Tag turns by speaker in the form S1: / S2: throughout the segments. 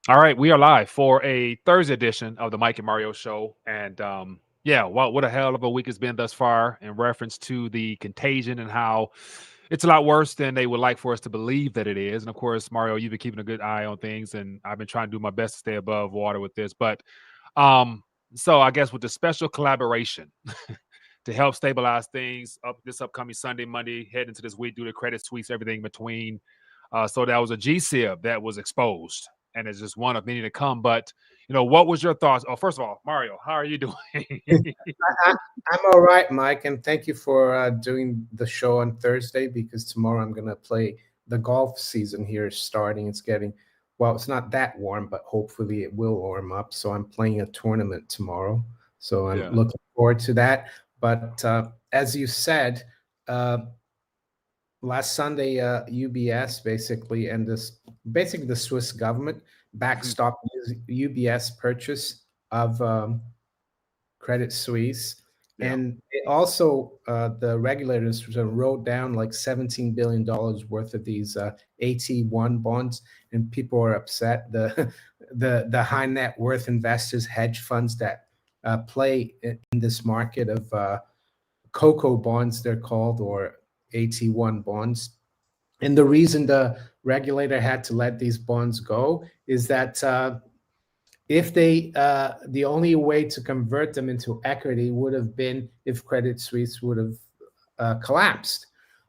S1: All right, we are live for a Thursday edition of the Mike and Mario Show, and yeah, what a hell of a week it's been thus far in reference to the contagion and how it's a lot worse than they would like for us to believe that it is. And of course, Mario, you've been keeping a good eye on things, and I've been trying to do my best to stay above water with this. But um, so I guess with the special collaboration to help stabilize things up this upcoming Sunday, Monday, head into this week due to Credit Suisse, everything in between. So that was a GSIB that was exposed, and it's just one of many to come. But what was your thoughts? Oh, first of all, Mario, how are you doing?
S2: I, I'm all right, Mike, and thank you for doing the show on Thursday because tomorrow I'm going to play the golf season here is starting. It's getting, well, it's not that warm, but hopefully it will warm up. So I'm playing a tournament tomorrow. So I'm
S1: Yeah.
S2: looking forward to that. But as you said, uh, last Sunday, UBS basically, and basically the Swiss government backstopped UBS purchase of Credit Suisse.
S1: Yeah.
S2: And it also, the regulators wrote down like $17 billion worth of these AT1 bonds, and people are upset. The high net worth investors, hedge funds that play in this market of cocoa bonds, they're called, or AT1 bonds. And the reason the regulator had to let these bonds go is that if they the only way to convert them into equity would have been if Credit Suisse would have collapsed,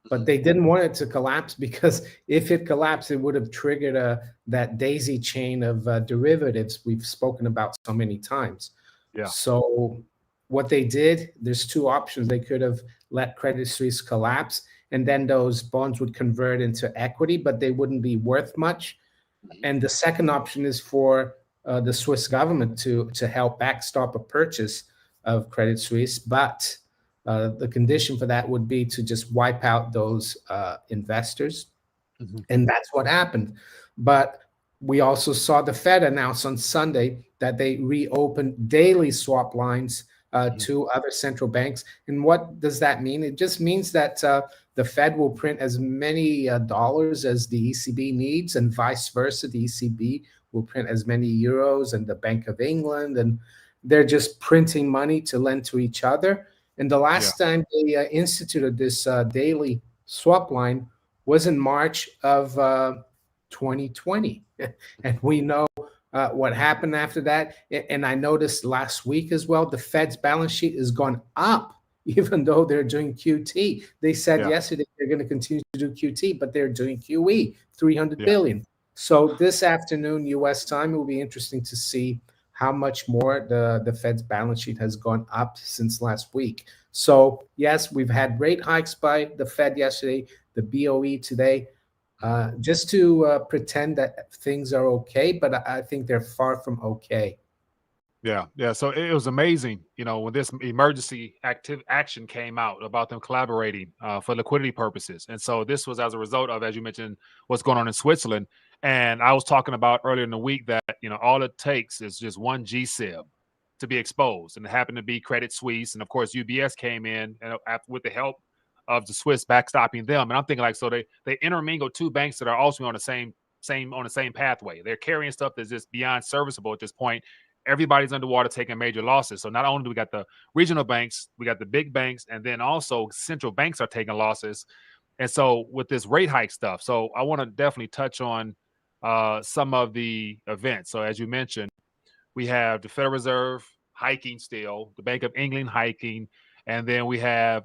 S2: but they didn't want it to collapse because if it collapsed, it would have triggered that daisy chain of derivatives we've spoken about so many times.
S1: Yeah.
S2: So what they did, there's two options. They could have let Credit Suisse collapse, and then those bonds would convert into equity, but they wouldn't be worth much. And the second option is for the Swiss government to help backstop a purchase of Credit Suisse, but the condition for that would be to just wipe out those investors, and that's what happened. But we also saw the Fed announce on Sunday that they reopened daily swap lines to other central banks. And what does that mean? It just means that the Fed will print as many dollars as the ECB needs, and vice versa. The ECB will print as many euros, and the Bank of England, and they're just printing money to lend to each other. And the last time they instituted this daily swap line was in March of 2020. And we know what happened after that. And I noticed last week as well, the Fed's balance sheet has gone up, even though they're doing QT. They said yesterday they're going to continue to do QT, but they're doing QE, 300 billion. So this afternoon, US time, it will be interesting to see how much more the Fed's balance sheet has gone up since last week. So yes, we've had rate hikes by the Fed yesterday, the BOE today, just to pretend that things are okay, but I think they're far from okay.
S1: Yeah. So it was amazing, when this emergency action came out about them collaborating for liquidity purposes. And so this was as a result of, as you mentioned, what's going on in Switzerland. And I was talking about earlier in the week that, all it takes is just one GSIB to be exposed. And it happened to be Credit Suisse. And of course, UBS came in and with the help of the Swiss backstopping them. And I'm thinking so they intermingle two banks that are also on the same pathway. They're carrying stuff that's just beyond serviceable at this point. Everybody's underwater taking major losses. So not only do we got the regional banks, we got the big banks, and then also central banks are taking losses. And so with this rate hike stuff, so I want to definitely touch on some of the events. So as you mentioned, we have the Federal Reserve hiking still, the Bank of England hiking, and then we have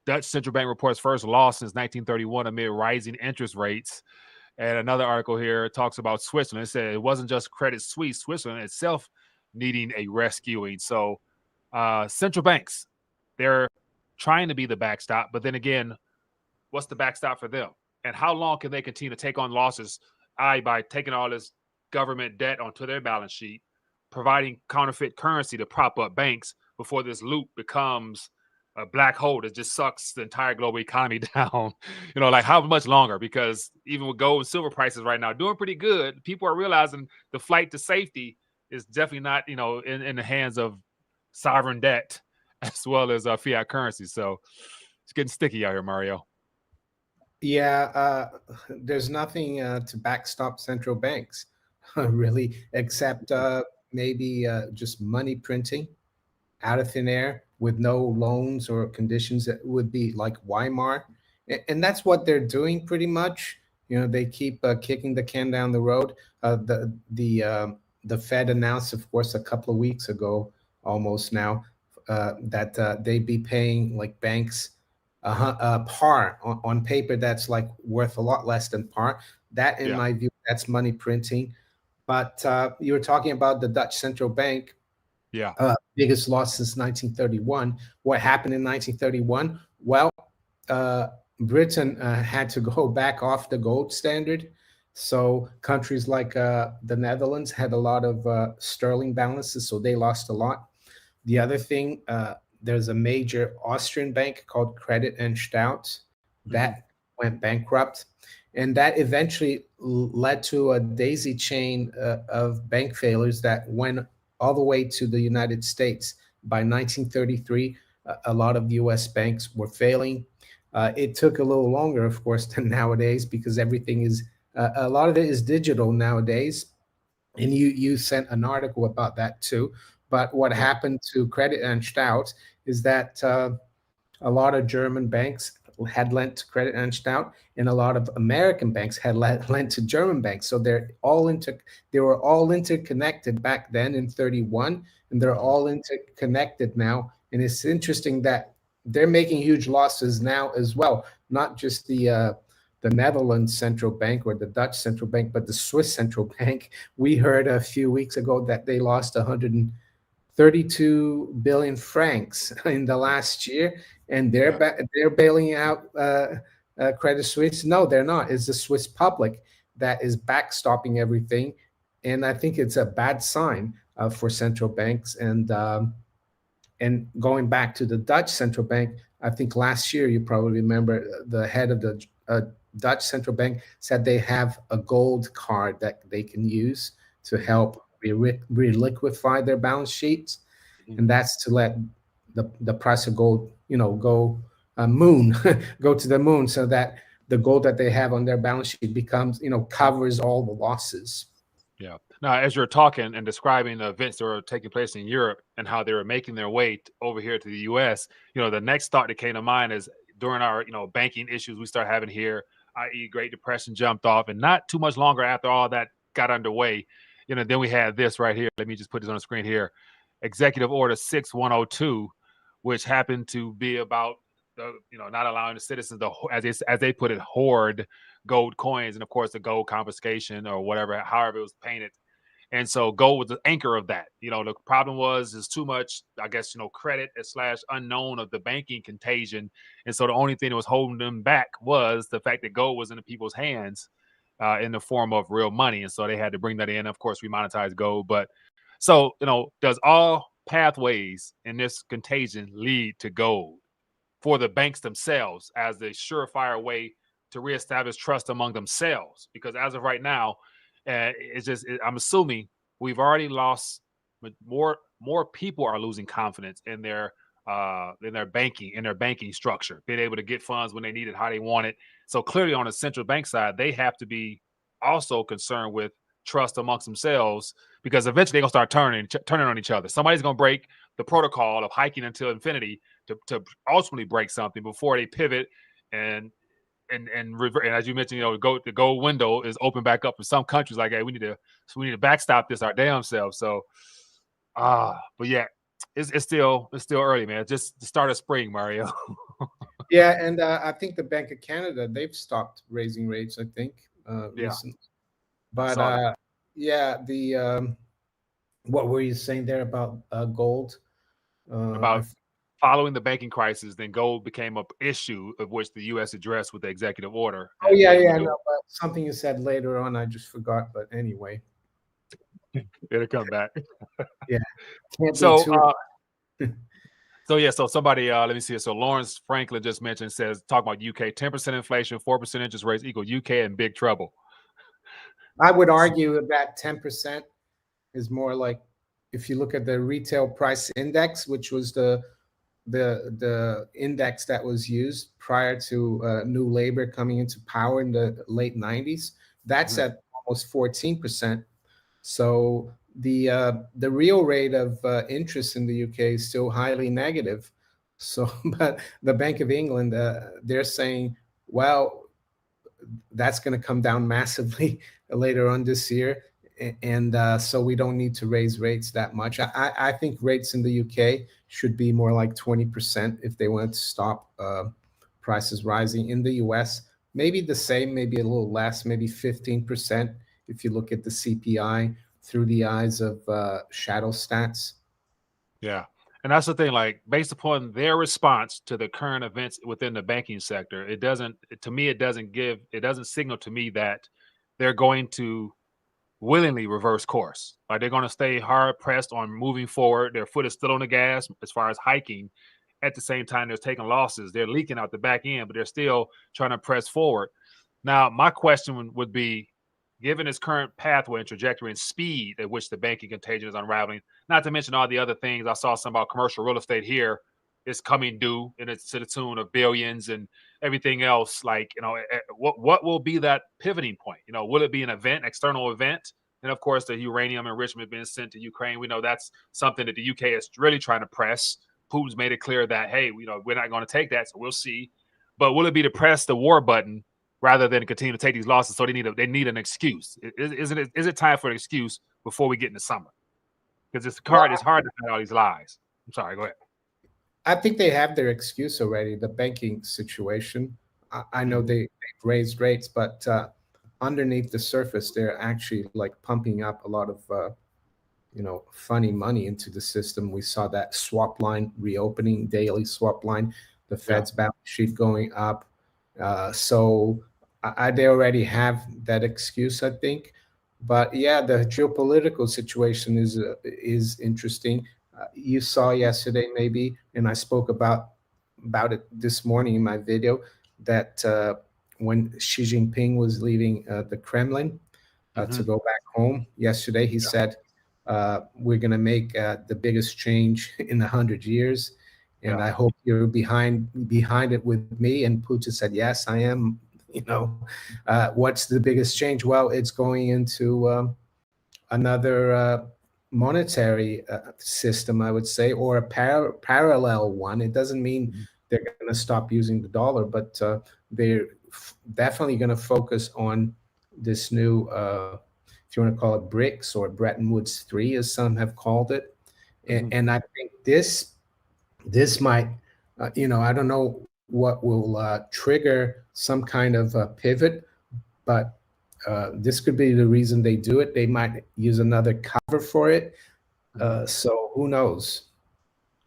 S1: Dutch central bank reports first loss since 1931 amid rising interest rates. And another article here talks about Switzerland. It said it wasn't just Credit Suisse, Switzerland itself needing a rescuing. So central banks, they're trying to be the backstop. But then again, what's the backstop for them? And how long can they continue to take on losses by taking all this government debt onto their balance sheet, providing counterfeit currency to prop up banks before this loop becomes a black hole that just sucks the entire global economy down? Like how much longer? Because even with gold and silver prices right now doing pretty good, people are realizing the flight to safety is definitely not, in the hands of sovereign debt as well as fiat currency. So it's getting sticky out here, Mario.
S2: Yeah, there's nothing to backstop central banks. really, except maybe just money printing out of thin air with no loans or conditions that would be like Weimar. And that's what they're doing pretty much. They keep kicking the can down the road. The Fed announced, of course, a couple of weeks ago, almost now, that they'd be paying like banks par on paper that's like worth a lot less than par. That, in my view, that's money printing. But you were talking about the Dutch central bank.
S1: Yeah.
S2: Biggest loss since 1931. What happened in 1931? Well, Britain had to go back off the gold standard. So countries like the Netherlands had a lot of sterling balances, so they lost a lot. The other thing, there's a major Austrian bank called Credit and Stout that went bankrupt. And that eventually led to a daisy chain of bank failures that went all the way to the United States. By 1933, a lot of U.S. banks were failing. It took a little longer, of course, than nowadays, because everything is, a lot of it is digital nowadays. And you sent an article about that too. But what happened to Credit and Stout is that a lot of German banks had lent to Credit and Stout, and a lot of American banks had lent to German banks. So they were all interconnected back then in 31, and they're all interconnected now. And it's interesting that they're making huge losses now as well, not just the Netherlands central bank or the Dutch central bank, but the Swiss central bank. We heard a few weeks ago that they lost 132 billion francs in the last year, and they're bailing out Credit Suisse. No, they're not. It's the Swiss public that is backstopping everything, and I think it's a bad sign for central banks. And going back to the Dutch central bank, I think last year, you probably remember, the head of the Dutch central bank said they have a gold card that they can use to help reliquify their balance sheets, and that's to let the price of gold, go go to the moon, so that the gold that they have on their balance sheet becomes, covers all the losses.
S1: Yeah. Now, as you're talking and describing the events that were taking place in Europe and how they were making their way over here to the U.S., the next thought that came to mind is during our, banking issues we start having here, i.e., Great Depression jumped off, and not too much longer after all that got underway, then we had this right here. Let me just put this on the screen here. Executive Order 6102, which happened to be about not allowing the citizens to, as they put it, hoard gold coins, and of course the gold confiscation or whatever, however it was painted. And so gold was the anchor of that. The problem is too much, I guess, credit / unknown of the banking contagion. And so the only thing that was holding them back was the fact that gold was in the people's hands in the form of real money. And so they had to bring that in. Of course, we monetize gold. But so, does all pathways in this contagion lead to gold for the banks themselves as the surefire way to reestablish trust among themselves? Because as of right now, I'm assuming we've already lost more people are losing confidence in their banking structure, being able to get funds when they need it, how they want it. So clearly on the central bank side, they have to be also concerned with trust amongst themselves, because eventually they're gonna start turning on each other. Somebody's gonna break the protocol of hiking until infinity to ultimately break something before they pivot and as you mentioned, the gold window is open back up for some countries. Like, hey, we need to backstop this our damn selves. So, but yeah, it's still early, man. Just the start of spring, Mario.
S2: Yeah, and I think the Bank of Canada, they've stopped raising rates, I think, recently. But yeah, what were you saying there about gold?
S1: About following the banking crisis, then gold became an issue of which the U.S. addressed with the executive order.
S2: Oh yeah, no, but something you said later on, I just forgot. But anyway,
S1: it'll come back.
S2: Yeah.
S1: So somebody, let me see. So Lawrence Franklin just mentioned, talk about UK, 10% inflation, 4% interest rates equal UK in big trouble.
S2: I would argue that 10% is more like, if you look at the retail price index, which was the index that was used prior to New Labour coming into power in the late 90s, that's at almost 14%. So the real rate of interest in the UK is still highly negative. So, but the Bank of England, they're saying, well, that's going to come down massively later on this year. And so we don't need to raise rates that much. I think rates in the UK should be more like 20% if they want to stop prices rising. In the US, maybe the same, maybe a little less, maybe 15% if you look at the CPI through the eyes of shadow stats.
S1: Yeah. And that's the thing, like based upon their response to the current events within the banking sector, it doesn't, to me, it doesn't signal to me that they're going to willingly reverse course. Like they're going to stay hard pressed on moving forward. Their foot is still on the gas as far as hiking. At the same time, they're taking losses. They're leaking out the back end, but they're still trying to press forward. Now, my question would be, given its current pathway and trajectory and speed at which the banking contagion is unraveling, not to mention all the other things, I saw some about commercial real estate here is coming due, and it's to the tune of billions and everything else. Like, what will be that pivoting point? Will it be an event, external event? And of course, the uranium enrichment being sent to Ukraine, we know that's something that the UK is really trying to press. Putin's made it clear that, hey, we're not going to take that, so we'll see. But will it be to press the war button rather than continue to take these losses? So they need an excuse. Is it time for an excuse before we get into summer? Because it's hard to find all these lies. I'm sorry, go ahead.
S2: I think they have their excuse already, the banking situation. I know they've raised rates, but underneath the surface, they're actually like pumping up a lot of funny money into the system. We saw that swap line reopening, daily swap line, the Fed's balance sheet going up. So they already have that excuse, I think. But yeah, the geopolitical situation is interesting. You saw yesterday, maybe, and I spoke about it this morning in my video, that when Xi Jinping was leaving the Kremlin to go back home yesterday, he said, we're going to make the biggest change in 100 years. And I hope you're behind it with me. And Putin said, yes, I am. What's the biggest change? Well, it's going into another monetary system, I would say, or a parallel one. It doesn't mean they're going to stop using the dollar, but they're definitely going to focus on this new, if you want to call it BRICS or Bretton Woods 3, as some have called it. And I think this might, I don't know what will trigger some kind of pivot, but this could be the reason they do it. They might use another cover for it. So who knows?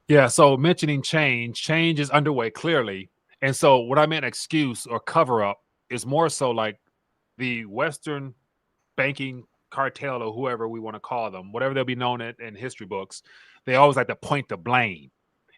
S1: Yeah. So mentioning change is underway clearly. And so what I meant excuse or cover up is more so like the Western banking cartel or whoever we want to call them, whatever they'll be known in history books, they always like to point the blame.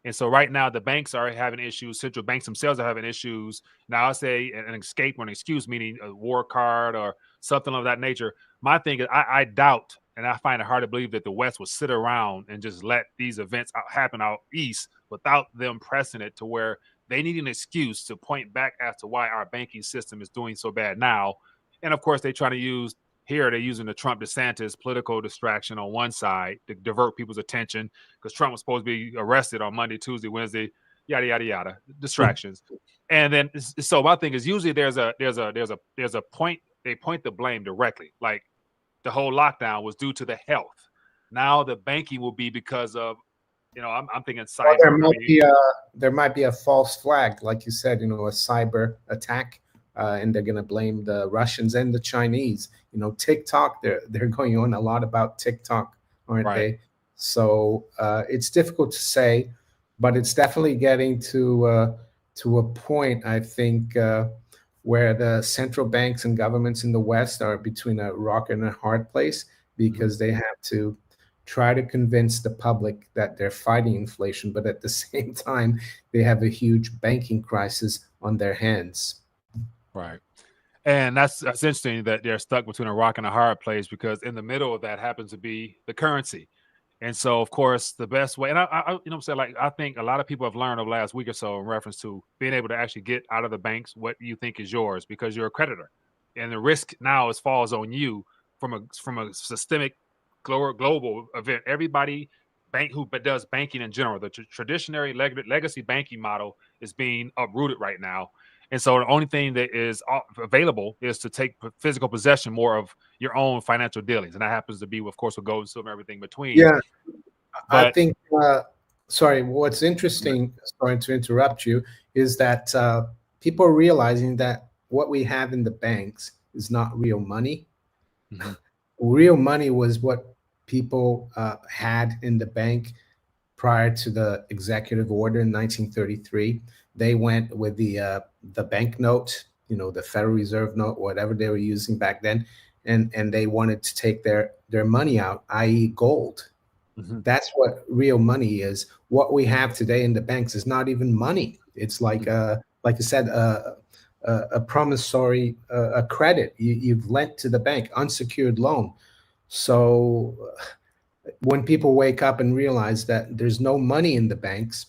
S1: And so right now the banks are having issues. Central banks themselves are having issues. Now I say an escape or an excuse, meaning a war card or something of that nature. My thing is I doubt, and I find it hard to believe that the West will sit around and just let these events happen out East without them pressing it to where they need an excuse to point back as to why our banking system is doing so bad now. And of course, they're trying to use here, they're using the Trump DeSantis political distraction on one side to divert people's attention because Trump was supposed to be arrested on Monday, Tuesday, Wednesday, yada, yada, yada, distractions. And then, so my thing is usually there's a point, they point the blame directly. Like the whole lockdown was due to the health. Now the banking will be because of, I'm thinking cyber.
S2: Well, there might be a false flag, like you said, a cyber attack. And they're going to blame the Russians and the Chinese. TikTok, they're going on a lot about TikTok, aren't they? So it's difficult to say, but it's definitely getting to a point, I think, where the central banks and governments in the West are between a rock and a hard place because they have to try to convince the public that they're fighting inflation, but at the same time, they have a huge banking crisis on their hands.
S1: Right. And that's interesting that they're stuck between a rock and a hard place because in the middle of that happens to be the currency. And so, of course, the best way, and I I think a lot of people have learned over the last week or so in reference to being able to actually get out of the banks what you think is yours because you're a creditor. And the risk now falls on you from a systemic global event. Everybody who does banking in general, the traditional legacy banking model is being uprooted right now. And so the only thing that is available is to take physical possession more of your own financial dealings. And that happens to be, of course, with gold and silver and everything between.
S2: Yeah.
S1: But
S2: I think, sorry, what's interesting, sorry to interrupt you, is that people are realizing that what we have in the banks is not real money.
S1: mm-hmm.
S2: Real money was what people had in the bank prior to the executive order in 1933. They went with the banknote, the Federal Reserve note, whatever they were using back then, and they wanted to take their money out, i.e., gold.
S1: Mm-hmm.
S2: That's what real money is. What we have today in the banks is not even money. It's like I said, a promissory a credit you've lent to the bank, unsecured loan. So when people wake up and realize that there's no money in the banks,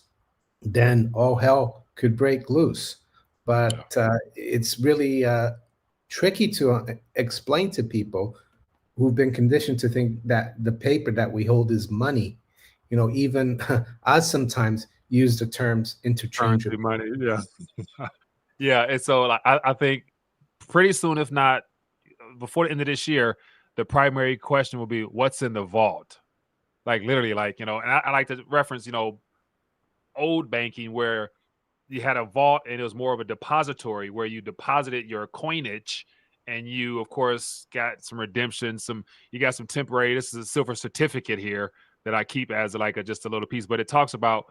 S2: then all hell could break loose. But it's really tricky to explain to people who've been conditioned to think that the paper that we hold is money. Even us sometimes use the terms interchangeable.
S1: Money, yeah. Yeah, and so like, I think pretty soon, if not before the end of this year, the primary question will be what's in the vault. Like literally, like, and I like to reference, old banking where you had a vault and it was more of a depository where you deposited your coinage and you, of course, got some redemption, you got some temporary. This is a silver certificate here that I keep as like just a little piece, but it talks about,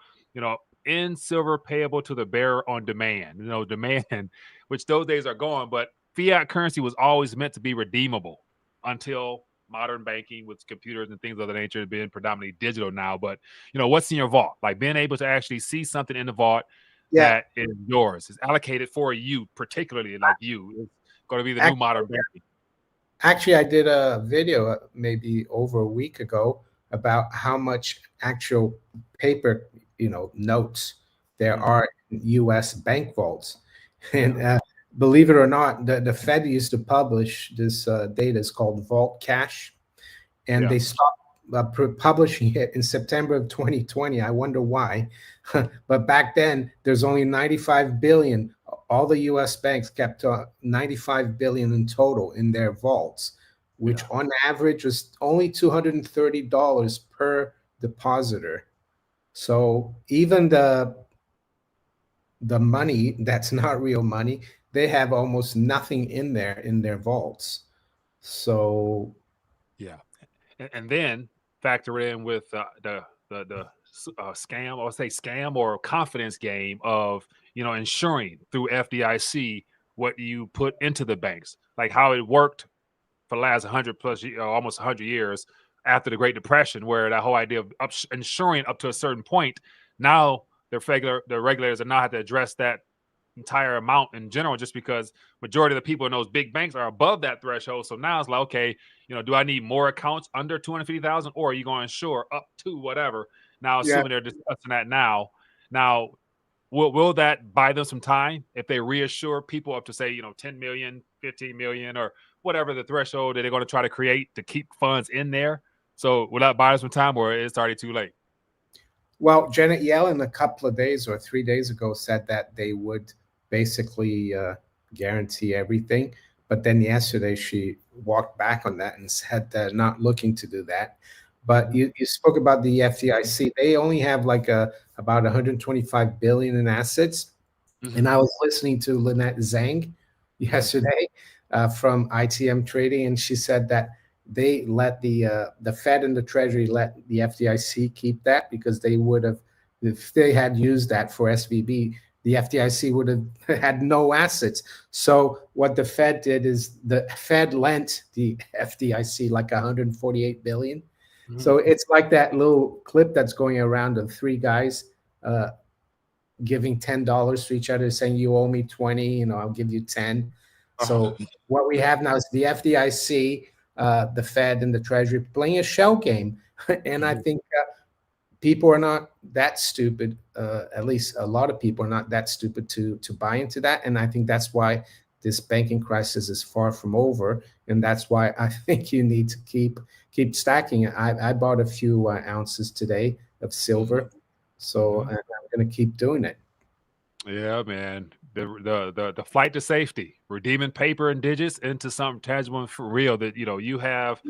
S1: in silver payable to the bearer on demand, demand, which those days are gone, but fiat currency was always meant to be redeemable until modern banking with computers and things of that nature being predominantly digital now. But, what's in your vault? Like being able to actually see something in the vault that is yours, is allocated for you, particularly like you. It's going to be the new modern banking.
S2: Actually, I did a video maybe over a week ago about how much actual paper, notes there are in U.S. bank vaults. And believe it or not, the Fed used to publish this data. It's called Vault Cash. And they stopped publishing it in September of 2020. I wonder why. But back then, there's only 95 billion. All the U.S. banks kept 95 billion in total in their vaults, which on average was only $230 per depositor. So even the money that's not real money, they have almost nothing in there in their vaults. So
S1: and then factor in with the scam, or say scam or confidence game of ensuring through FDIC what you put into the banks, like how it worked for the last 100 plus almost 100 years after the Great Depression, where that whole idea of ensuring up to a certain point. Now the regulators are now have to address that entire amount in general, just because majority of the people in those big banks are above that threshold. So now it's like, okay, do I need more accounts under 250,000, or are you going to insure up to whatever? Now, assuming they're discussing that now, will that buy them some time if they reassure people up to say 10 million, 15 million, or whatever the threshold that they're going to try to create to keep funds in there? So will that buy us some time, or it's already too late?
S2: Well, Janet Yellen a couple of days or 3 days ago said that they would basically guarantee everything. But then yesterday she walked back on that and said they're not looking to do that. But you spoke about the FDIC. They only have like about 125 billion in assets. And I was listening to Lynette Zhang yesterday from ITM Trading, and she said that they let the Fed and the Treasury let the FDIC keep that, because they would have, if they had used that for SVB, the FDIC would have had no assets. So what the Fed did is the Fed lent the FDIC like 148 billion. So it's like that little clip that's going around of three guys giving $10 to each other, saying you owe me 20, I'll give you 10. So what we have now is the FDIC, the Fed, and the Treasury playing a shell game. And I think people are not that stupid. At least a lot of people are not that stupid to buy into that. And I think that's why this banking crisis is far from over, and that's why I think you need to keep stacking. I bought a few ounces today of silver, so I'm going to keep doing it.
S1: Yeah, man. The flight to safety, redeeming paper and digits into something tangible and for real that you have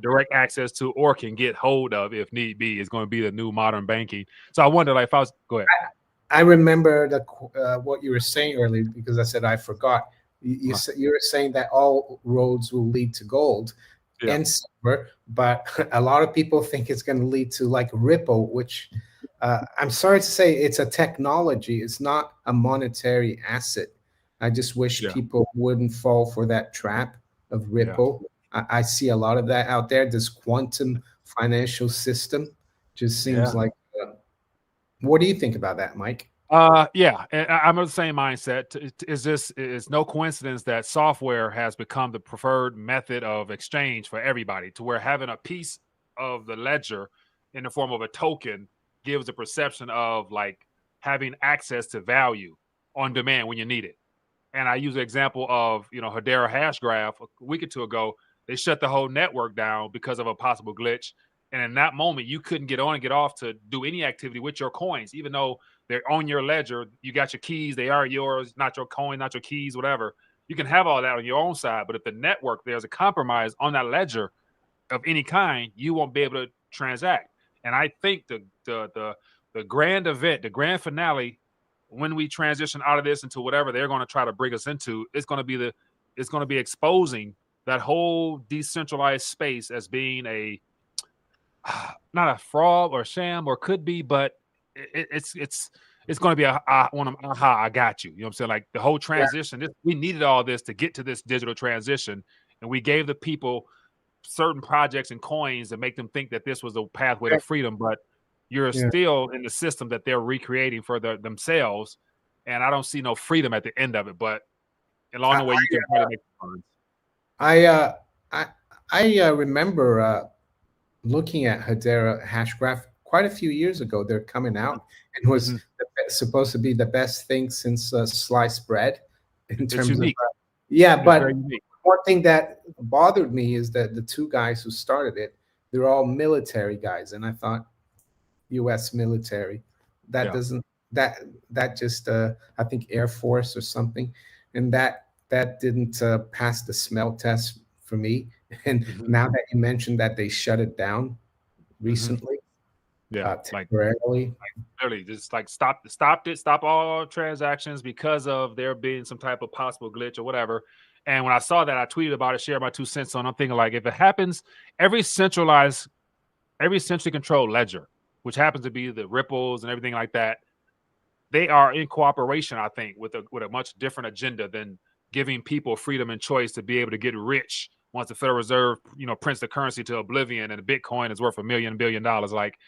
S1: direct access to or can get hold of if need be is going to be the new modern banking. So I wonder, like, if I was go ahead.
S2: I remember what you were saying earlier because I said I forgot. You were saying that all roads will lead to gold and silver, but a lot of people think it's going to lead to like Ripple, which I'm sorry to say it's a technology. It's not a monetary asset. I just wish people wouldn't fall for that trap of Ripple. I see a lot of that out there. This quantum financial system just seems like. What do you think about that, Mike?
S1: Yeah, I'm of the same mindset. It's no coincidence that software has become the preferred method of exchange for everybody, to where having a piece of the ledger in the form of a token gives a perception of like having access to value on demand when you need it. And I use the example of, Hedera Hashgraph a week or two ago. They shut the whole network down because of a possible glitch. And in that moment, you couldn't get on and get off to do any activity with your coins, even though they're on your ledger. You got your keys. They are yours, not your coin, not your keys, whatever. You can have all that on your own side. But if the network, there's a compromise on that ledger of any kind, you won't be able to transact. And I think the grand event, the grand finale, when we transition out of this into whatever they're going to try to bring us into, it's going to be exposing that whole decentralized space as being not a fraud or sham, or could be, but it's going to be one of aha, I got you. You know what I'm saying? Like the whole transition, we needed all this to get to this digital transition, and we gave the people certain projects and coins to make them think that this was a pathway to freedom, but you're still in the system that they're recreating for themselves, and I don't see no freedom at the end of it. But along the way, you can try to make
S2: funds. I remember looking at Hedera Hashgraph quite a few years ago. They're coming out and was supposed to be the best thing since sliced bread in terms of but one thing that bothered me is that the two guys who started it, they're all military guys, and I thought U.S. military, that doesn't that just I think Air Force or something, and that didn't pass the smell test for me. And now that you mentioned that they shut it down recently, temporarily,
S1: literally just like stop all transactions because of there being some type of possible glitch or whatever. And when I saw that, I tweeted about it, shared my 2 cents on. I'm thinking, like, if it happens, every centrally controlled ledger, which happens to be the Ripples and everything like that, they are in cooperation, I think, with a much different agenda than giving people freedom and choice to be able to get rich once the Federal Reserve, prints the currency to oblivion and the Bitcoin is worth $1 billion. Like,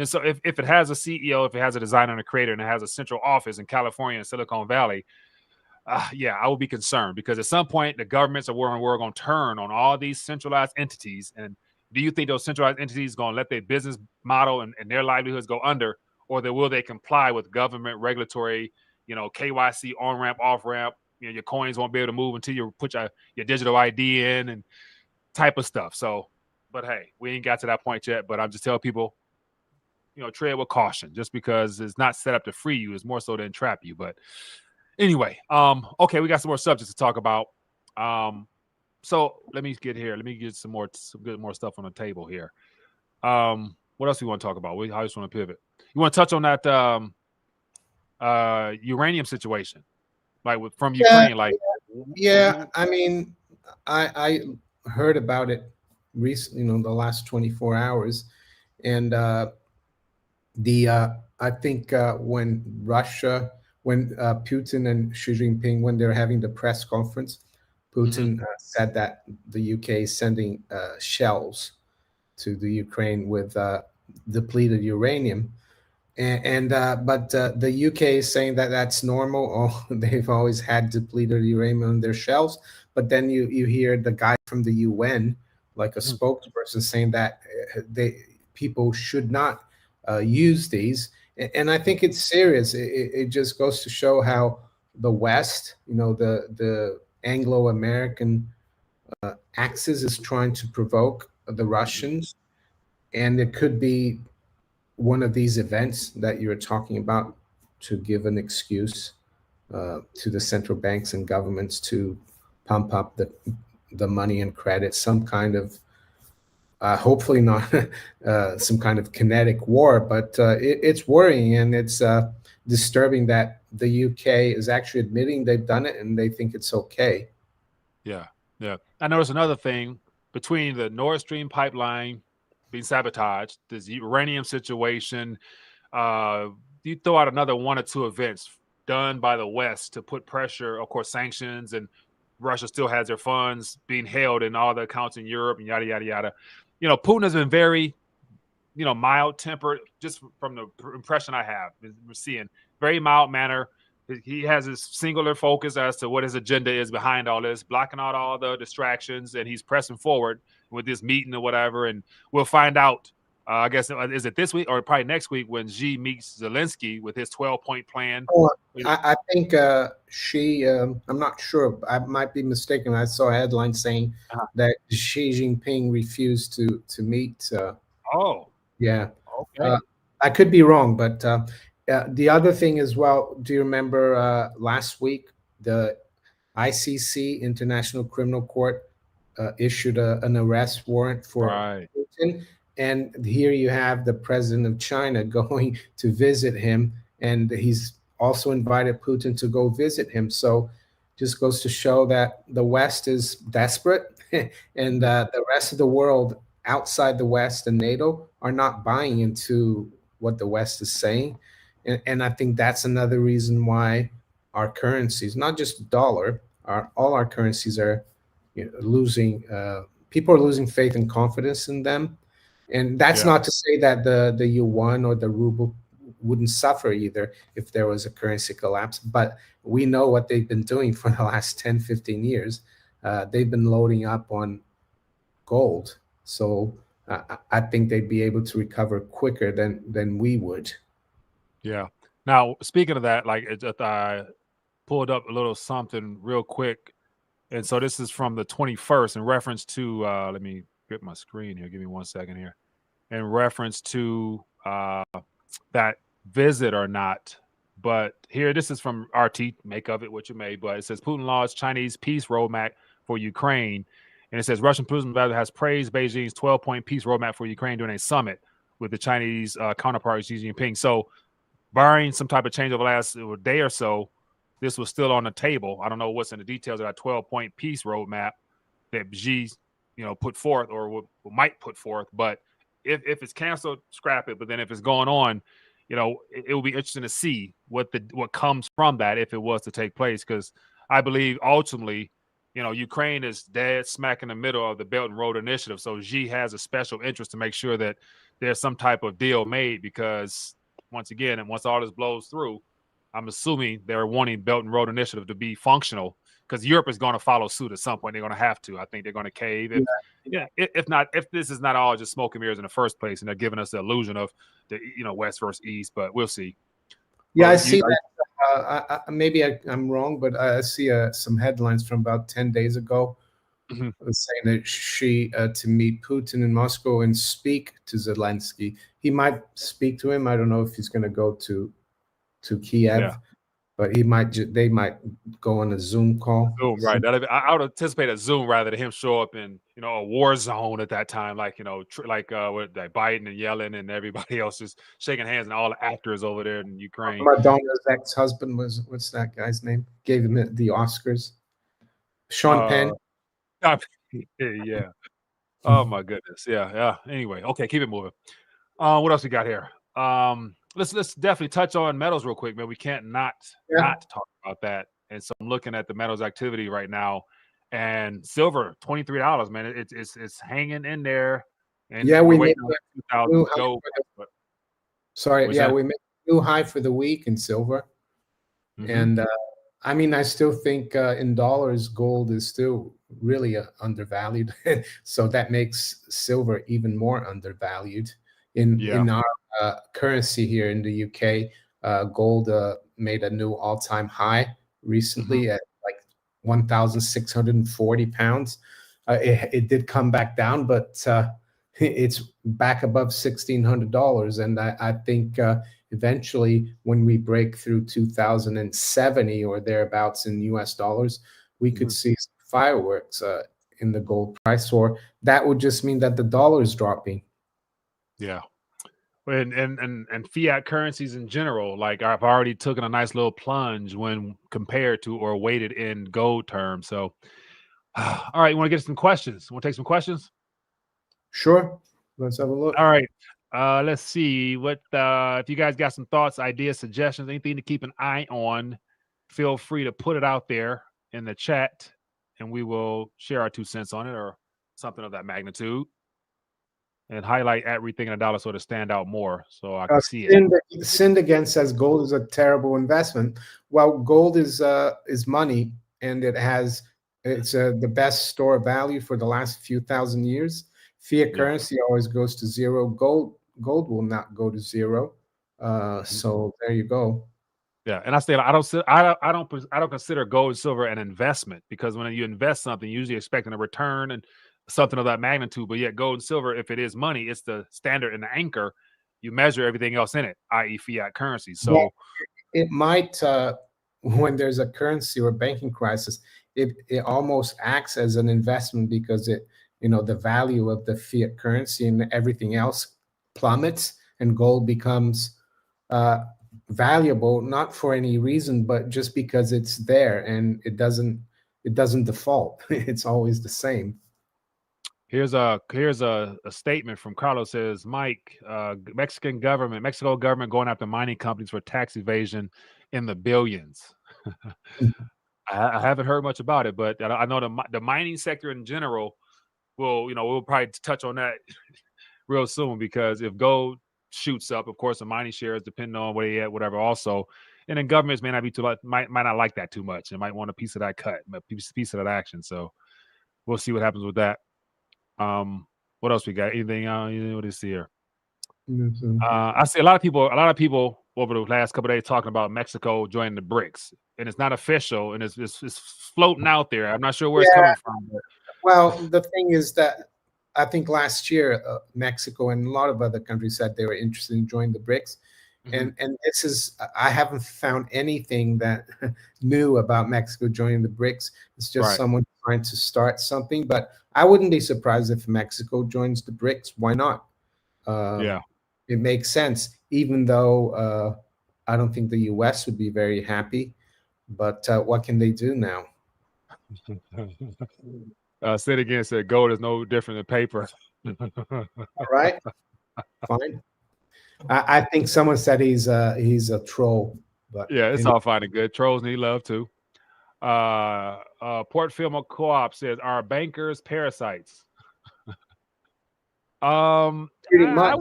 S1: so if it has a CEO, if it has a designer and a creator, and it has a central office in California and Silicon Valley, I would be concerned, because at some point the governments are going to turn on all these centralized entities. And do you think those centralized entities are going to let their business model and their livelihoods go under, or will they comply with government regulatory, KYC on ramp, off ramp? Your coins won't be able to move until you put your digital ID in and type of stuff. So, but hey, we ain't got to that point yet. But I'm just telling people, tread with caution. Just because it's not set up to free you, it's more so to entrap you. But anyway, okay, we got some more subjects to talk about. So let me get some more stuff on the table here. What else do you want to talk about? I just want to pivot. You want to touch on that uranium situation, like from Ukraine? Like,
S2: I mean, I heard about it recently, the last 24 hours, and I think when Putin and Xi Jinping, when they're having the press conference, Putin said that the UK is sending shells to the Ukraine with depleted uranium. But the UK is saying that that's normal. Oh, they've always had depleted uranium on their shelves. But then you hear the guy from the UN, like a spokesperson, saying that people should not use these. And I think it's serious. It just goes to show how the West, the Anglo-American axis is trying to provoke the Russians, and it could be one of these events that you're talking about to give an excuse to the central banks and governments to pump up the money and credit, some kind of hopefully not some kind of kinetic war, but it's worrying, and it's disturbing that the UK is actually admitting they've done it and they think it's okay.
S1: Yeah, yeah. I noticed another thing between the Nord Stream pipeline being sabotaged, this uranium situation. You throw out another one or two events done by the West to put pressure, of course, sanctions, and Russia still has their funds being held in all the accounts in Europe and yada, yada, yada. Putin has been very, mild tempered, just from the impression I have. We're seeing very mild manner. He has his singular focus as to what his agenda is behind all this, blocking out all the distractions, and he's pressing forward with this meeting or whatever. And we'll find out, I guess, is it this week or probably next week when Xi meets Zelensky with his 12-point plan?
S2: Oh, I think I'm not sure. I might be mistaken. I saw a headline saying that Xi Jinping refused to meet. Yeah.
S1: Okay.
S2: I could be wrong, but the other thing as well, do you remember last week the ICC, International Criminal Court, issued an arrest warrant for Putin? And here you have the president of China going to visit him, and he's also invited Putin to go visit him. So just goes to show that the West is desperate, and the rest of the world outside the West and NATO are not buying into what the West is saying. And I think that's another reason why our currencies, not just dollar, all our currencies are losing. People are losing faith and confidence in them. And that's not to say that the yuan or the ruble wouldn't suffer either if there was a currency collapse. But we know what they've been doing for the last 10, 15 years. They've been loading up on gold. So I think they'd be able to recover quicker than we would.
S1: Yeah. Now, speaking of that, like I pulled up a little something real quick. And so this is from the 21st in reference to, let me get my screen here. Give me 1 second here. In reference to that visit or not. But here, this is from RT, make of it what you may. But it says Putin launched Chinese peace roadmap for Ukraine. And it says Russian President has praised Beijing's 12-point peace roadmap for Ukraine during a summit with the Chinese counterpart Xi Jinping. So barring some type of change over the last day or so, this was still on the table. I don't know what's in the details of that 12-point peace roadmap that Xi, put forth or might put forth. But if it's canceled, scrap it. But then if it's going on, it will be interesting to see what comes from that if it was to take place. Because I believe ultimately, Ukraine is dead smack in the middle of the Belt and Road Initiative. So Xi has a special interest to make sure that there's some type of deal made, because once again, and once all this blows through, I'm assuming they're wanting Belt and Road Initiative to be functional, because Europe is going to follow suit at some point. They're going to have to. I think they're going to cave. If this is not all just smoke and mirrors in the first place, and they're giving us the illusion of the West versus East, but we'll see.
S2: Yeah, I see that. Maybe I'm wrong, but I see some headlines from about 10 days ago saying that Xi to meet Putin in Moscow and speak to Zelensky. He might speak to him. I don't know if he's going to go to Kiev, but they might go on a Zoom call.
S1: Zoom, right? I would anticipate a Zoom rather than him show up in a war zone at that time, like with Biden and Yellen and everybody else just shaking hands, and all the actors over there in Ukraine.
S2: Madonna's ex-husband what's that guy's name? Gave him the Oscars. Sean Penn.
S1: Yeah. Oh my goodness. Yeah. Anyway, okay, keep it moving. What else we got here? Let's definitely touch on metals real quick, man. We can't not talk about that. And so I'm looking at the metals activity right now, and silver $23, man. It's hanging in there. And
S2: we made we made a new high for the week in silver. And I mean, I still think in dollars, gold is still really undervalued. So that makes silver even more undervalued. In our currency here in the UK, gold made a new all-time high recently at like 1,640 pounds. It did come back down, but it's back above $1,600. And I think eventually, when we break through 2,070 or thereabouts in US dollars, we could see some fireworks in the gold price, or that would just mean that the dollar is dropping.
S1: Yeah. And fiat currencies in general, like I've already taken a nice little plunge when compared to or weighted in gold terms. So, all right, you want to get some questions? Want to take some questions?
S2: Sure. Let's have a look.
S1: All right. Let's see what if you guys got some thoughts, ideas, suggestions, anything to keep an eye on, feel free to put it out there in the chat and we will share our 2 cents on it or something of that magnitude. And highlight everything in a dollar so to stand out more so I can see it.
S2: Sinned Against says gold is a terrible investment. Well, gold is money, and it's the best store of value for the last few thousand years. Fiat currency always goes to zero. Gold will not go to zero. So there you go.
S1: Yeah, and I don't consider gold and silver an investment, because when you invest something, you're usually expecting a return and something of that magnitude. But yet, gold and silver, if it is money, it's the standard and the anchor. You measure everything else in it, i.e., fiat currency. So
S2: it might, when there's a currency or banking crisis, it almost acts as an investment, because the value of the fiat currency and everything else plummets, and gold becomes valuable, not for any reason, but just because it's there, and it doesn't default. It's always the same.
S1: Here's a statement from Carlos. Says, Mike, Mexico government going after mining companies for tax evasion in the billions. I haven't heard much about it, but I know the mining sector in general we'll probably touch on that real soon, because if gold shoots up, of course, the mining shares, depending on where they at, whatever, also. And then governments may not be might not like that too much. They might want a piece of that cut, a piece of that action. So we'll see what happens with that. What else we got? Anything? What is here? I see a lot of people over the last couple of days talking about Mexico joining the BRICS, and it's not official, and it's floating out there. I'm not sure where it's coming from. But.
S2: Well, the thing is that I think last year Mexico and a lot of other countries said they were interested in joining the BRICS, and this is, I haven't found anything that new about Mexico joining the BRICS. It's just someone trying to start something. But I wouldn't be surprised if Mexico joins the BRICS. Why not? It makes sense, even though I don't think the US would be very happy. But what can they do now?
S1: Said again, said gold is no different than paper.
S2: All right, fine. I think someone said he's a troll, but
S1: yeah, it's all fine and good. Trolls need love too. Port Philmo Co-op says, "Are bankers parasites?"
S2: Pretty much.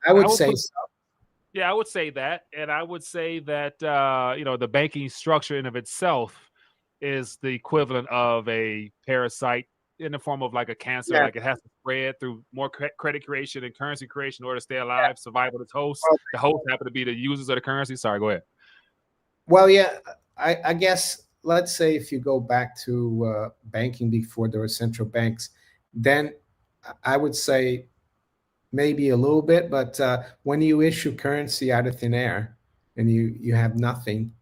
S2: I would say so.
S1: Yeah, I would say that, and I would say that the banking structure in of itself is the equivalent of a parasite in the form of like a cancer. Like it has to spread through more credit creation and currency creation in order to stay alive, survive with its hosts. Well, the hosts happen to be the users of the currency. Sorry, go ahead.
S2: Well, yeah, I guess let's say if you go back to banking before there were central banks, then I would say maybe a little bit. But when you issue currency out of thin air and you have nothing,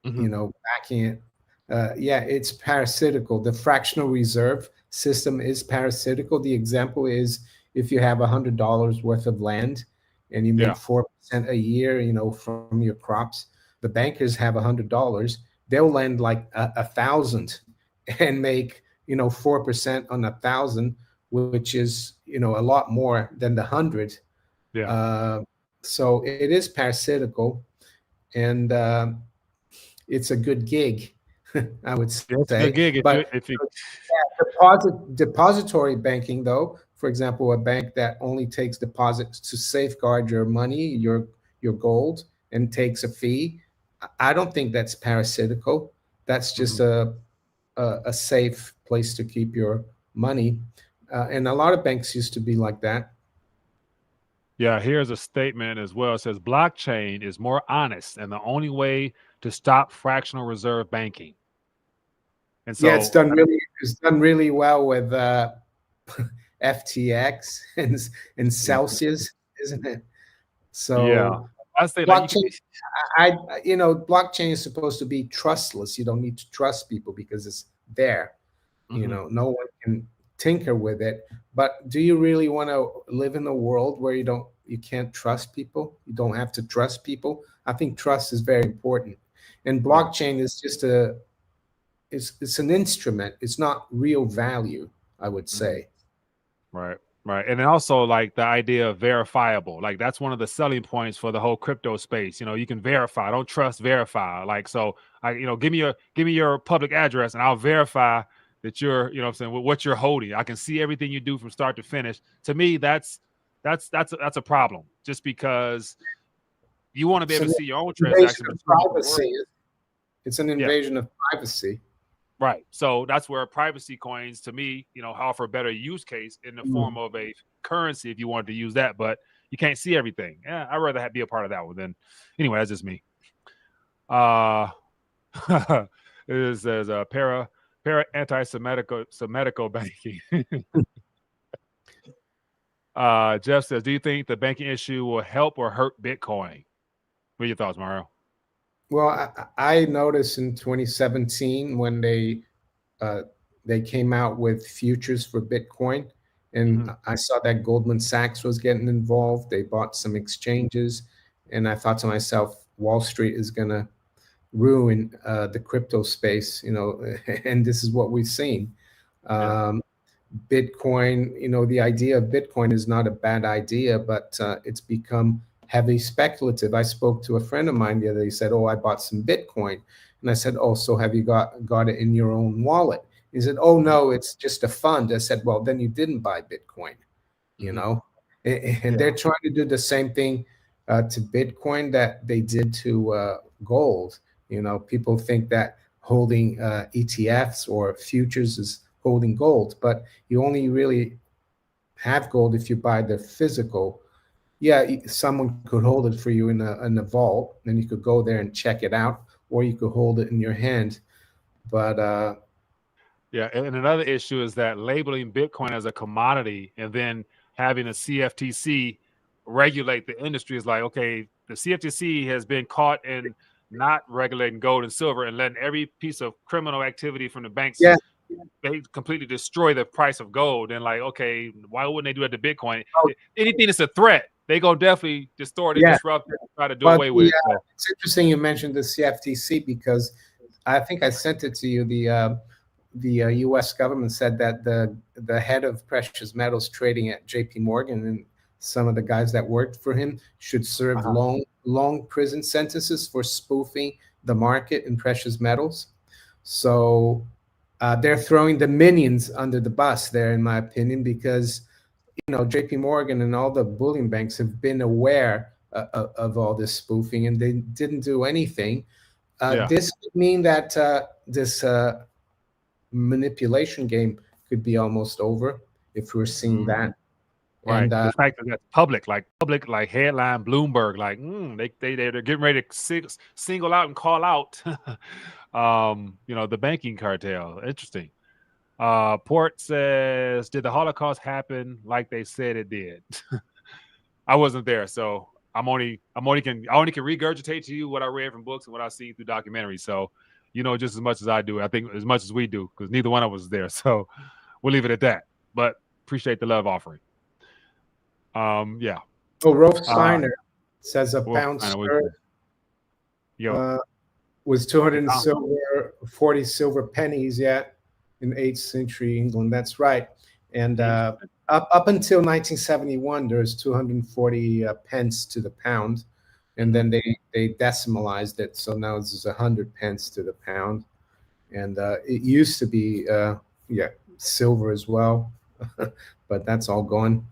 S2: backing it, it's parasitical. The fractional reserve system is parasitical. The example is if you have $100 worth of land and you make 4% a year, from your crops. The bankers have $100. They'll lend like 1,000 and make 4% on 1,000, which is a lot more than the 100. So it is parasitical, and it's a good gig. I would say.
S1: It's a good gig.
S2: But depository banking, though, for example, a bank that only takes deposits to safeguard your money, your gold, and takes a fee, I don't think that's parasitical. That's just a safe place to keep your money. And a lot of banks used to be like that.
S1: Yeah, here's a statement as well. It says blockchain is more honest and the only way to stop fractional reserve banking. And so
S2: yeah, it's done really well with FTX and Celsius, isn't it?
S1: yeah,
S2: So
S1: I say like you can.
S2: blockchain, blockchain is supposed to be trustless. You don't need to trust people because it's there. No one can tinker with it. But do you really want to live in a world where you can't trust people? You don't have to trust people. I think trust is very important. And blockchain is just it's an instrument. It's not real value, I would say.
S1: Right. Right. And then also like the idea of verifiable, like that's one of the selling points for the whole crypto space. You can verify, don't trust, verify. Like, so give me your public address and I'll verify that you're, what I'm saying, what you're holding. I can see everything you do from start to finish. To me, that's a problem, just because you want to be able to see your own transaction.
S2: It's an invasion of privacy.
S1: Right. So that's where privacy coins, to me, offer a better use case in the form of a currency if you wanted to use that, but you can't see everything. Yeah, I'd rather be a part of that one. Then anyway, that's just me. It says para anti-Semitical banking. Jeff says, do you think the banking issue will help or hurt Bitcoin? What are your thoughts, Mario?
S2: Well, I noticed in 2017 when they came out with futures for Bitcoin, and I saw that Goldman Sachs was getting involved. They bought some exchanges, and I thought to myself, Wall Street is going to ruin the crypto space, and this is what we've seen. Bitcoin, the idea of Bitcoin is not a bad idea, but it's become heavy speculative. I spoke to a friend of mine the other day. He said, "Oh, I bought some Bitcoin," and I said, "Oh, so have you got it in your own wallet?" He said, "Oh no, it's just a fund." I said, "Well, then you didn't buy Bitcoin," And they're trying to do the same thing to Bitcoin that they did to gold. People think that holding ETFs or futures is holding gold, but you only really have gold if you buy the physical. Yeah, someone could hold it for you in a vault, and you could go there and check it out, or you could hold it in your hand. But
S1: yeah, and another issue is that labeling Bitcoin as a commodity and then having a CFTC regulate the industry is like, okay, the CFTC has been caught in not regulating gold and silver and letting every piece of criminal activity from the banks they completely destroy the price of gold. And like, okay, why wouldn't they do that to Bitcoin? Anything that's a threat, they go definitely distort it, disrupt it, try to do away with it. So.
S2: It's interesting you mentioned the CFTC because I think I sent it to you. The U.S. government said that the head of precious metals trading at J.P. Morgan and some of the guys that worked for him should serve long prison sentences for spoofing the market in precious metals. So they're throwing the minions under the bus there, in my opinion, because J.P. Morgan and all the bullion banks have been aware of all this spoofing, and they didn't do anything. This could mean that this manipulation game could be almost over if we're seeing that.
S1: Right. And the fact that that's public headline Bloomberg, like they're getting ready to single out and call out, the banking cartel. Interesting. Port says, did the Holocaust happen like they said it did? I wasn't there, so I only can regurgitate to you what I read from books and what I've seen through documentaries. So just as much as I do. I think as much as we do, because neither one of us is there. So we'll leave it at that. But appreciate the love offering. Yeah.
S2: Oh, Rolf Steiner says a pound was 240 silver pennies yet in 8th century England. That's right. And up until 1971, there's 240 pence to the pound, and then they decimalized it, so now it's 100 pence to the pound. And it used to be silver as well, but that's all gone.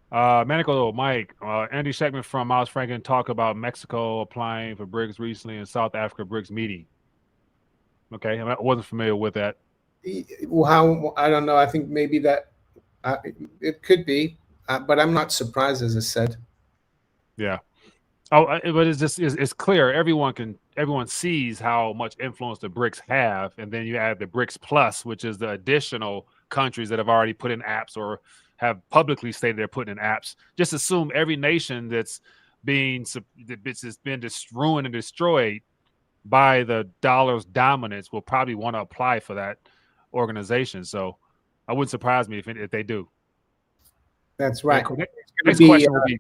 S1: Manico Mike, Andy Scheckman from Miles Franklin talked about Mexico applying for BRICS recently and South Africa BRICS meeting. Okay, I wasn't familiar with that.
S2: Well, I don't know. I think maybe that it could be, but I'm not surprised, as I said.
S1: Yeah. But it's clear. Everyone sees how much influence the BRICS have, and then you add the BRICS Plus, which is the additional countries that have already put in apps or have publicly stated they're putting in apps. Just assume every nation that's been ruined and destroyed by the dollar's dominance will probably want to apply for that organization. So, I wouldn't surprise me if they do.
S2: That's right.
S1: Next question will be,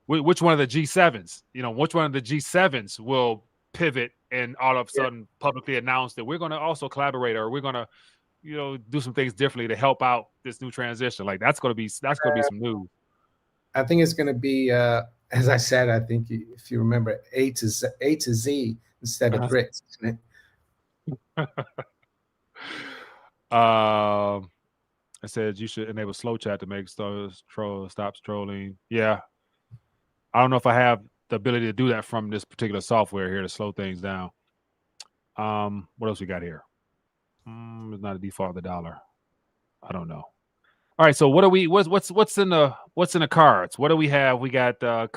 S1: which one of the G7s, which one of the G7s will pivot and all of a sudden publicly announce that we're going to also collaborate, or we're going to, do some things differently to help out this new transition. Like that's going to be some news.
S2: I think it's going to be, as I said, I think if you remember, A to Z instead of BRICS, isn't it?
S1: I said you should enable slow chat to make stops trolling. Yeah. I don't know if I have the ability to do that from this particular software here to slow things down. What else we got here? It's not a default of the dollar. I don't know. All right, so what's in the cards? What do we have? We got a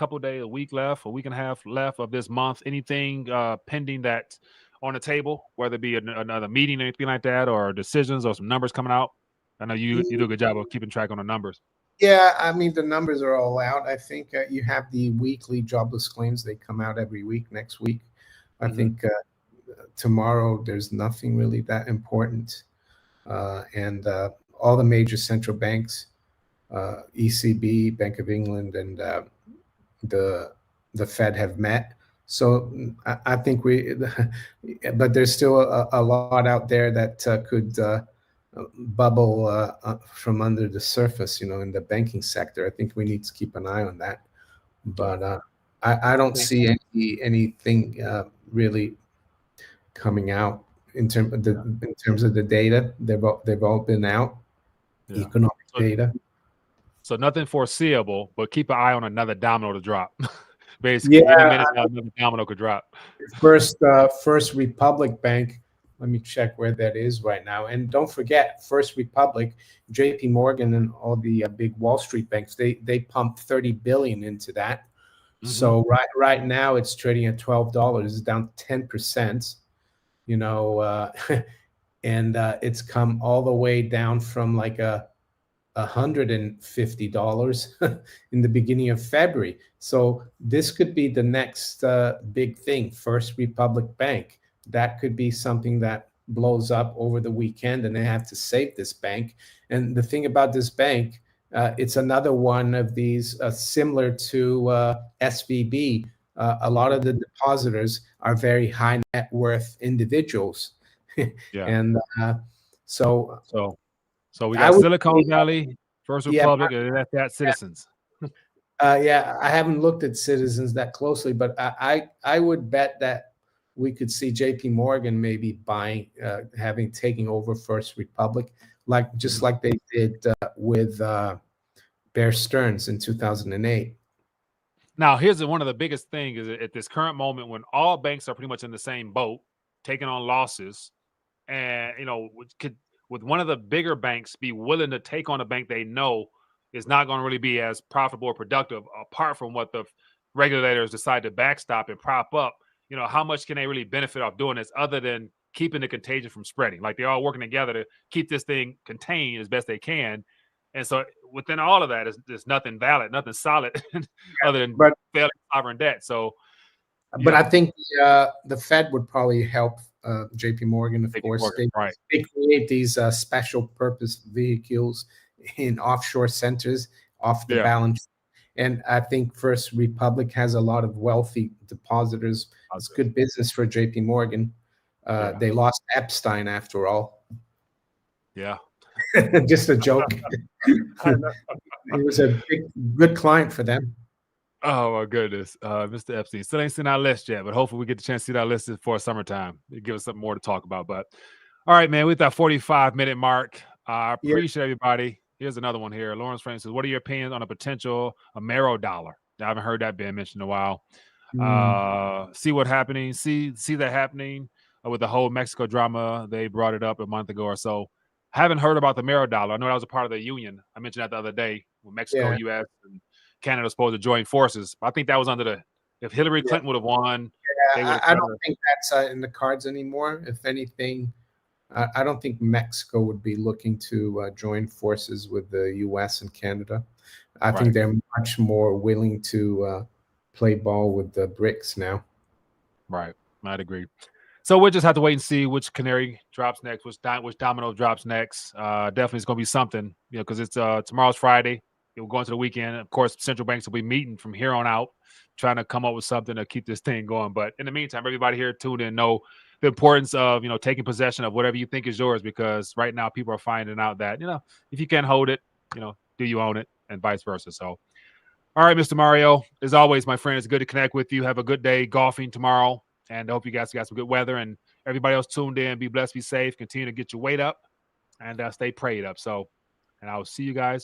S1: week and a half left of this month. Anything pending that on the table, whether it be another meeting or anything like that, or decisions or some numbers coming out? I know you do a good job of keeping track on the numbers.
S2: Yeah, I mean, the numbers are all out. I think you have the weekly jobless claims. They come out every week. Next week, I think tomorrow there's nothing really that important. And all the major central banks, ECB, Bank of England, and the Fed have met. So I think but there's still a lot out there that could bubble from under the surface, in the banking sector. I think we need to keep an eye on that. But I don't see anything really coming out in terms of the data. They've all been out, economic data.
S1: So nothing foreseeable, but keep an eye on another domino to drop. Basically, any minute another domino could drop.
S2: First Republic Bank. Let me check where that is right now. And don't forget, First Republic, JP Morgan, and all the big Wall Street banks, they pumped $30 billion into that. So right now it's trading at $12. It's down 10%. And it's come all the way down from like $150 in the beginning of February. So this could be the next big thing, First Republic Bank. That could be something that blows up over the weekend, and they have to save this bank. And the thing about this bank, it's another one of these similar to SVB. A lot of the depositors are very high net worth individuals. And so
S1: we got Silicon Valley, First Republic, and that's Citizens.
S2: I haven't looked at Citizens that closely, but I would bet that we could see JP Morgan maybe taking over First Republic, like they did with Bear Stearns in 2008.
S1: Now, here's one of the biggest things is at this current moment when all banks are pretty much in the same boat, taking on losses, and would one of the bigger banks be willing to take on a bank they know is not going to really be as profitable or productive, apart from what the regulators decide to backstop and prop up? How much can they really benefit off doing this other than keeping the contagion from spreading? Like, they're all working together to keep this thing contained as best they can. And so within all of that, there's nothing valid, nothing solid other than failing sovereign debt. So,
S2: but I think the Fed would probably help JP Morgan, of course. They create these special purpose vehicles in offshore centers off the balance sheet. And I think First Republic has a lot of wealthy depositors. It's good business for JP Morgan. They lost Epstein after all.
S1: Yeah.
S2: Just a joke. He was a good client for them.
S1: Oh my goodness. Mr. Epstein still ain't seen our list yet, but hopefully we get the chance to see that list for summertime. It give us something more to talk about. But all right, man, with that 45-minute mark, I appreciate everybody. Here's another one here. Lawrence Frank says, what are your opinions on a potential Amero dollar? I haven't heard that being mentioned in a while. See that happening with the whole Mexico drama. They brought it up a month ago or so. Haven't heard about the Amero dollar. I know that was a part of the union. I mentioned that the other day when Mexico, U.S., and Canada was supposed to join forces. I think that was under the If Hillary Clinton would have won, they would have.
S2: I don't think that's in the cards anymore. If anything, I don't think Mexico would be looking to join forces with the U.S. and Canada. I think they're much more willing to play ball with the BRICS now.
S1: Right, I'd agree. So we'll just have to wait and see which canary drops next, which domino drops next. Definitely, it's going to be something, because it's tomorrow's Friday. We'll go into the weekend. Of course, central banks will be meeting from here on out, trying to come up with something to keep this thing going. But in the meantime, everybody here tuned in know the importance of taking possession of whatever you think is yours, because right now people are finding out that if you can't hold it, do you own it, and vice versa. So, all right, Mr. Mario, as always, my friend, it's good to connect with you. Have a good day golfing tomorrow, and I hope you guys got some good weather. And everybody else tuned in, be blessed, be safe, continue to get your weight up, and stay prayed up. So, and I'll see you guys